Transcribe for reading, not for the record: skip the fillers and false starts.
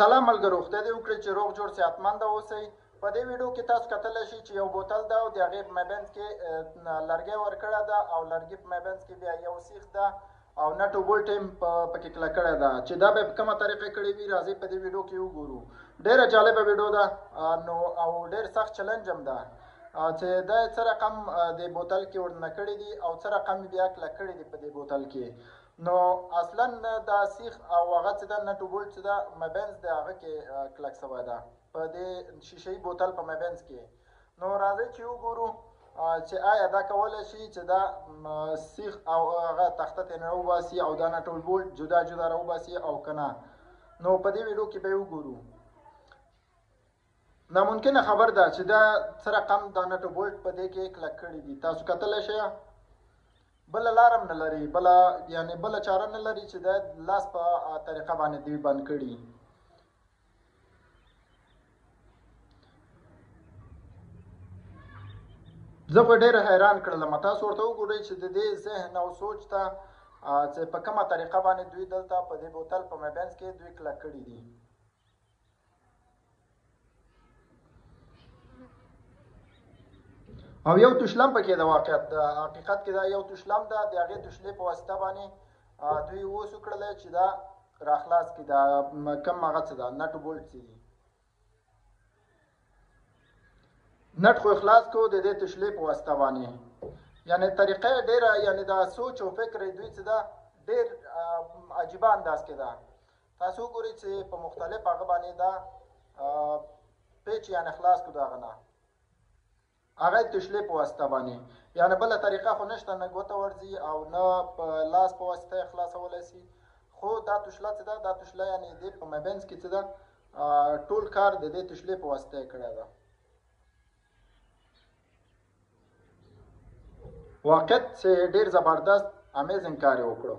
سلام ملګرو، خدای دې وکړي چې روغ جوړ صحتمند اوسئ. په دې ویډیو کې تاسو کتلی شئ چې یو بوتل ده او د هغې په مابینځ کې لرګی ورکړی ده او لرګي په مابینځ کې بیا یو سیخ ده او نټ او بولټ یې پکې کلک کړی ده. چې دا به په کومه طریقه کړې وي راځئ په دې ویډیو کې وګورو. ډېره جالبه ویډیو ده نو او ډېر سخت چلنج هم ده چې دا څه رقم د بوتل کې ورننه کړي دي او څه رقم بیا کلک کړي دي په دې بوتل کې. نو اصلا دا سیخ او هغه څه ده نټ او بولټ چې ده مابینځ د هغه کې کلک شوی ده په دې شیشه‌یي بوتل په مابینځ کې. نو راځئ چې وګورو چې آیا دا کولی شي چې دا سیخ او هغه تخته ترې راوباسي او دا نټ او بولټ جدا جدا راوباسي او که نه. نو په دې ویډیو کې به یې وګورو. ناممکنه خبر ده چې دا څه رقم دا نټ او بولټ په دې کې کلک کړي دي. تاسو کتلی شئ بله لار هم نه لري، بله چاره نه لري چې د لاس په طریقه باندې دوی بند کړي. زه خو ډېر حیران کړلم. تاسو ورته وګورئ چې د دې ذهن او سوچ ته چې په کومه طریقه باندې دوی دلته په دې بوتل په مابینځ کې دوی کلک کړي دي. او یو توشلم پکې د واقعیت د حقیقت کې دا یو توشلم ده، د هغې توشلې په واسطه باندې دوی اوس وکړلی چې دا راخلاص کړي دا کوم هغه څه ده نټ او بولټ څه دي. نټ خو خلاص کړو د دې توشلې په واسطه باندې. یعنې طریقه یې ډېره دا سوچ او فکر یې دوی څه ده ډېر عجیبه انداز کې ده. تاسو وګورئ چې په مختلف هغه باندې دا پیچ خلاص کړو د هغه نه هغه توشلې په واسطه باندې. یعنې بله طریقه خو نشته، نه ګوته ورځي او نه په لاس په واسطه یې خلاصولی شي. خو دا توشله څه ده دا توشله یعنې دې په مابینځ کې څه ده ټول کار د دې توشلې په واسطه یې کړی ده. واقعیت چې ډېر زبردست امیزنګ کار یې وکړو.